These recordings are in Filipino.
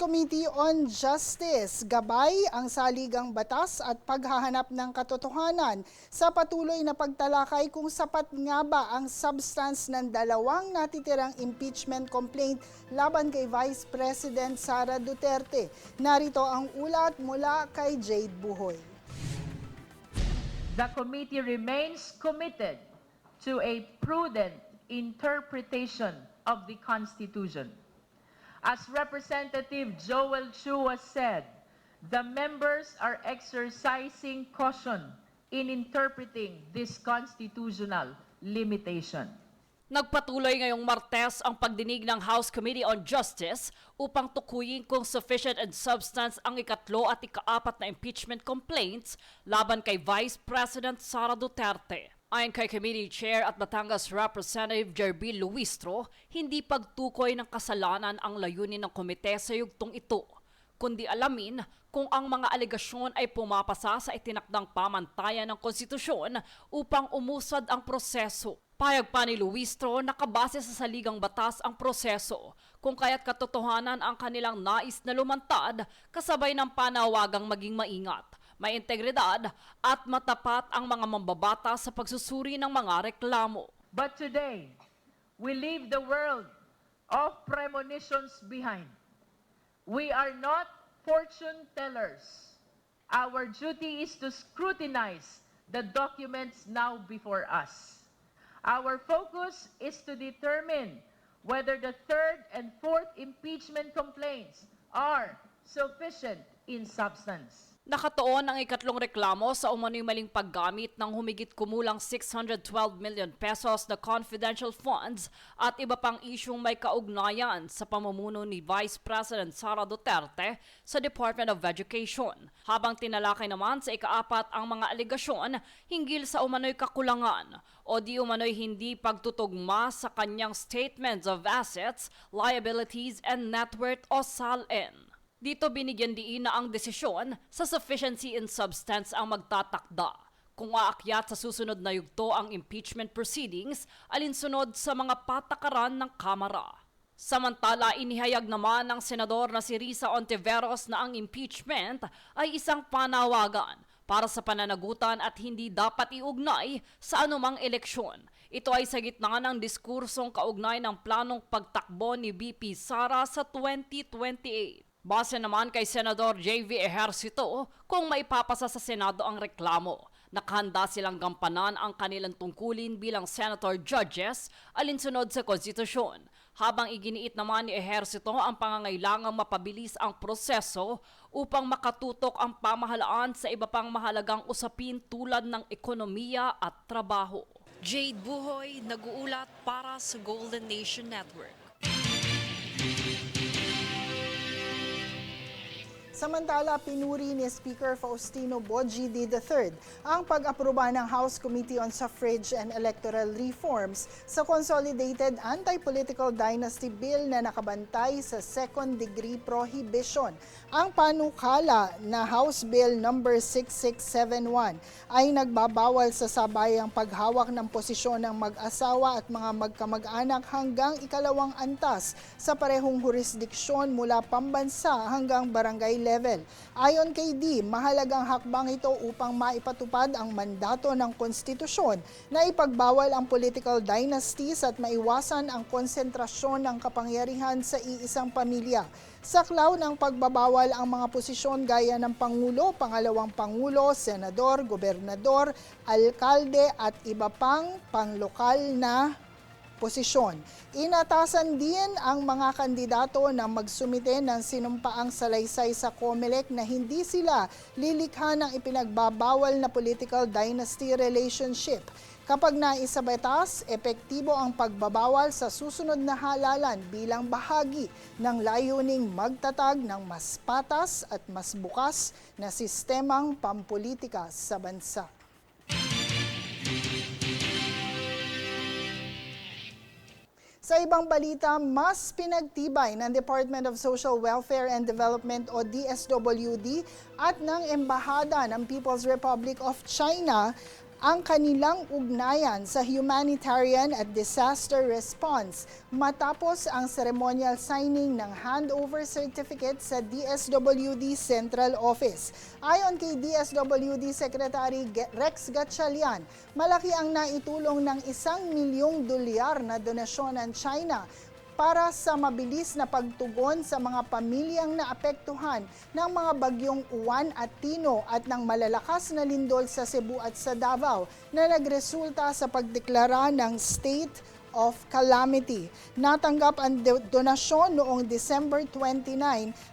Committee on Justice, gabay ang saligang batas at paghahanap ng katotohanan sa patuloy na pagtalakay kung sapat nga ba ang substance ng dalawang natitirang impeachment complaint laban kay Vice President Sara Duterte. Narito ang ulat mula kay Jade Buhoy. The committee remains committed to a prudent interpretation of the Constitution. As Representative Joel Chu has said, the members are exercising caution in interpreting this constitutional limitation. Nagpatuloy ngayong Martes ang pagdinig ng House Committee on Justice upang tukuyin kung sufficient and substance ang ikatlo at ikaapat na impeachment complaints laban kay Vice President Sara Duterte. Ayon kay Committee Chair at Batangas Representative Jerby Luistro, hindi pagtukoy ng kasalanan ang layunin ng komite sa yugtong ito, kundi alamin kung ang mga alegasyon ay pumapasa sa itinakdang pamantayan ng konstitusyon upang umusad ang proseso. Payag pa ni Luistro, nakabase sa saligang batas ang proseso, kung kaya't katotohanan ang kanilang nais na lumantad kasabay ng panawagang maging maingat, may integridad at matapat ang mga mambabata sa pagsusuri ng mga reklamo. But today, we leave the world of premonitions behind. We are not fortune tellers. Our duty is to scrutinize the documents now before us. Our focus is to determine whether the third and fourth impeachment complaints are sufficient in substance. Nakatuon ang ikatlong reklamo sa umano'y maling paggamit ng humigit kumulang 612 million pesos na confidential funds at iba pang isyung may kaugnayan sa pamumuno ni Vice President Sara Duterte sa Department of Education. Habang tinalakay naman sa ikaapat ang mga alegasyon hinggil sa umano'y kakulangan o di umano'y hindi pagtutugma sa kanyang Statements of Assets, Liabilities, and Net Worth o SALN. Dito binigyan diin na ang desisyon sa sufficiency in substance ang magtatakda kung aakyat sa susunod na yugto ang impeachment proceedings alinsunod sa mga patakaran ng Kamara. Samantala, inihayag naman ng Senador na si Risa Ontiveros na ang impeachment ay isang panawagan para sa pananagutan at hindi dapat iugnay sa anumang eleksyon. Ito ay sa gitna ng diskursong kaugnay ng planong pagtakbo ni VP Sara sa 2028. Base naman kay Senador J.V. Ejercito, kung maipapasa sa Senado ang reklamo, nakahanda silang gampanan ang kanilang tungkulin bilang senator judges alinsunod sa konstitusyon. Habang iginiit naman ni Ejercito ang pangangailangang mapabilis ang proseso upang makatutok ang pamahalaan sa iba pang mahalagang usapin tulad ng ekonomiya at trabaho. Jade Buhoy, nag-uulat para sa Golden Nation Network. Samantala, pinuri ni Speaker Faustino Bogie III ang pag-aproba ng House Committee on Suffrage and Electoral Reforms sa Consolidated Anti-Political Dynasty Bill na nakabantay sa second-degree prohibition. Ang panukala na House Bill No. 6671 ay nagbabawal sa sabayang paghawak ng posisyon ng mag-asawa at mga magkamag-anak hanggang ikalawang antas sa parehong jurisdiksyon mula pambansa hanggang barangay level. Ayon kay D, mahalagang hakbang ito upang maipatupad ang mandato ng konstitusyon na ipagbawal ang political dynasties at maiwasan ang konsentrasyon ng kapangyarihan sa iisang pamilya. Saklaw ng pagbabawal ang mga posisyon gaya ng Pangulo, Pangalawang Pangulo, Senador, Gobernador, Alkalde at iba pang panglokal na posisyon. Inatasan din ang mga kandidato na magsumite ng sinumpaang salaysay sa COMELEC na hindi sila lilikha ng ipinagbabawal na political dynasty relationship. Kapag naisabatas, epektibo ang pagbabawal sa susunod na halalan bilang bahagi ng layuning magtatag ng mas patas at mas bukas na sistemang pampolitika sa bansa. Sa ibang balita, mas pinagtibay ng Department of Social Welfare and Development o DSWD at ng Embahada ng People's Republic of China ang kanilang ugnayan sa humanitarian at disaster response matapos ang ceremonial signing ng handover certificate sa DSWD Central Office. Ayon kay DSWD Secretary Rex Gatchalian, malaki ang naitulong ng $1 milyong na donasyon ng China para sa mabilis na pagtugon sa mga pamilyang naapektuhan ng mga bagyong Uwan at Tino at ng malalakas na lindol sa Cebu at sa Davao na nagresulta sa pagdeklara ng State of Calamity. Natanggap ang donasyon noong December 29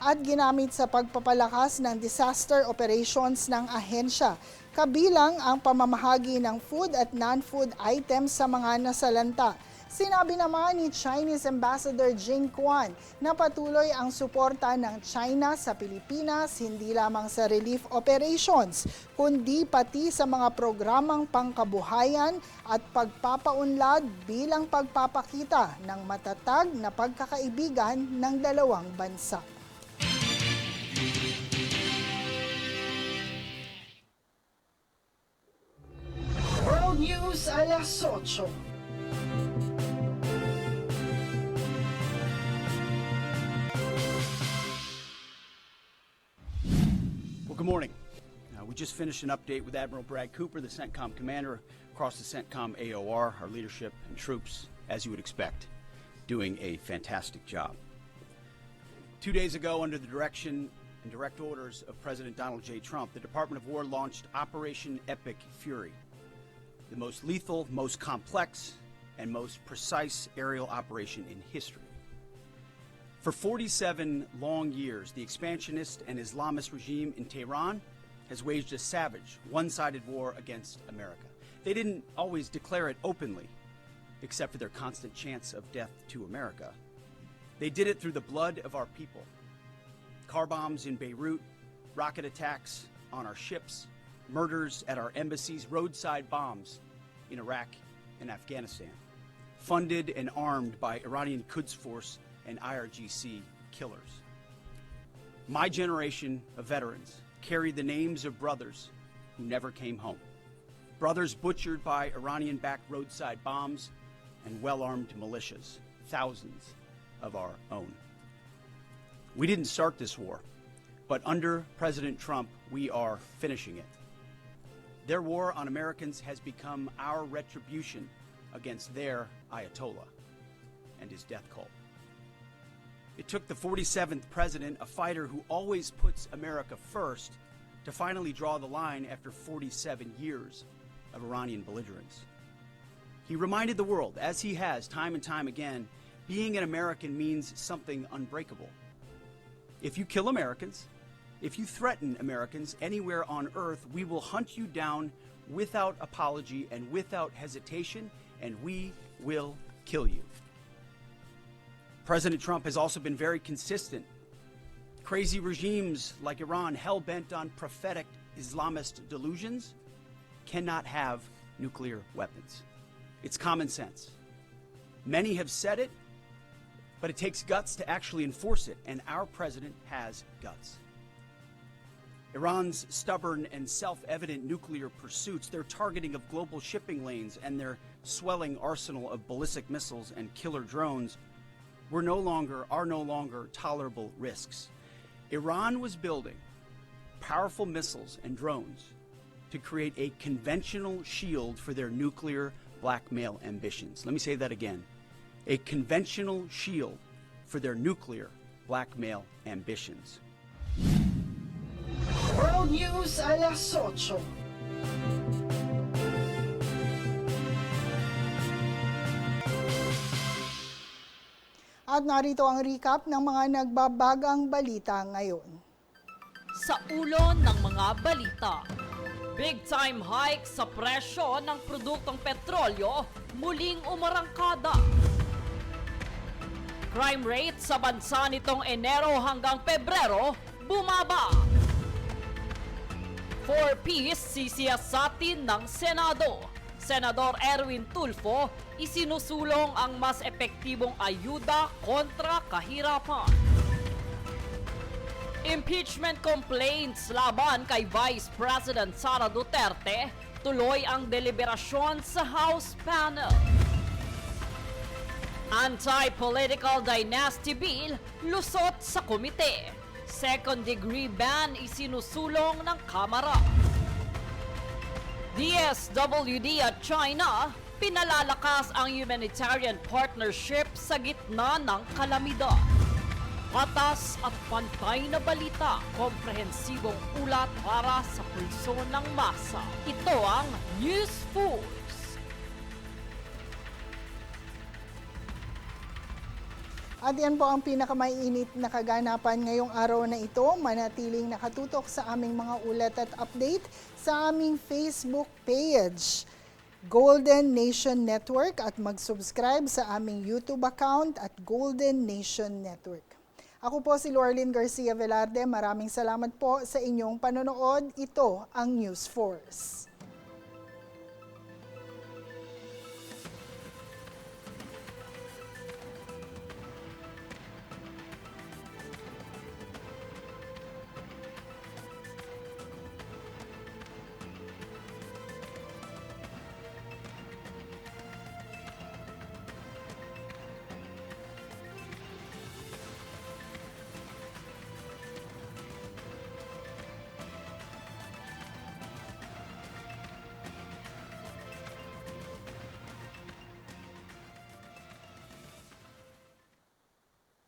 at ginamit sa pagpapalakas ng disaster operations ng ahensya. Kabilang ang pamamahagi ng food at non-food items sa mga nasalanta. Sinabi naman ni Chinese Ambassador Jing Quan na patuloy ang suporta ng China sa Pilipinas hindi lamang sa relief operations, kundi pati sa mga programang pangkabuhayan at pagpapaunlad bilang pagpapakita ng matatag na pagkakaibigan ng dalawang bansa. World News alas 8. Good morning. We just finished an update with Admiral Brad Cooper, the CENTCOM commander, across the CENTCOM AOR, our leadership and troops, as you would expect, doing a fantastic job. 2 days ago, under the direction and direct orders of President Donald J. Trump, the Department of War launched Operation Epic Fury, the most lethal, most complex, and most precise aerial operation in history. For 47 long years, the expansionist and Islamist regime in Tehran has waged a savage, one-sided war against America. They didn't always declare it openly, except for their constant chants of death to America. They did it through the blood of our people. Car bombs in Beirut, rocket attacks on our ships, murders at our embassies, roadside bombs in Iraq and Afghanistan, funded and armed by Iranian Quds Force and IRGC killers. My generation of veterans carried the names of brothers who never came home. Brothers butchered by Iranian-backed roadside bombs and well-armed militias, thousands of our own. We didn't start this war, but under President Trump, we are finishing it. Their war on Americans has become our retribution against their Ayatollah and his death cult. It took the 47th president, a fighter who always puts America first, to finally draw the line after 47 years of Iranian belligerence. He reminded the world, as he has time and time again, being an American means something unbreakable. If you kill Americans, if you threaten Americans anywhere on earth, we will hunt you down without apology and without hesitation, and we will kill you. President Trump has also been very consistent. Crazy regimes like Iran, hell-bent on prophetic Islamist delusions, cannot have nuclear weapons. It's common sense. Many have said it, but it takes guts to actually enforce it, and our president has guts. Iran's stubborn and self-evident nuclear pursuits, their targeting of global shipping lanes, and their swelling arsenal of ballistic missiles and killer drones are no longer tolerable risks. Iran was building powerful missiles and drones to create a conventional shield for their nuclear blackmail ambitions. Let me say that again. A conventional shield for their nuclear blackmail ambitions. World News alas 8. At narito ang recap ng mga nagbabagang balita ngayon. Sa ulo ng mga balita, big-time hike sa presyo ng produktong petrolyo muling umarangkada. Crime rate sa bansa nitong Enero hanggang Pebrero bumaba. 4-piece sisiyasatin ng Senado. Senador Erwin Tulfo, isinusulong ang mas epektibong ayuda kontra kahirapan. Impeachment complaints laban kay Vice President Sara Duterte, Tuloy ang deliberasyon sa House panel. Anti-political dynasty bill lusot sa komite. Second-degree ban isinusulong ng Kamara. DSWD at China pinalalakas ang humanitarian partnership sa gitna ng kalamidad. Patas at pantay na balita, komprehensibong ulat para sa pulso ng masa. Ito ang News Force. At yan po ang pinakamaiinit na kaganapan ngayong araw na ito. Manatiling nakatutok sa aming mga ulat at update sa aming Facebook page, Golden Nation Network, at mag-subscribe sa aming YouTube account at Golden Nation Network. Ako po si Lorlyn Garcia Velarde. Maraming salamat po sa inyong panonood. Ito ang News Force.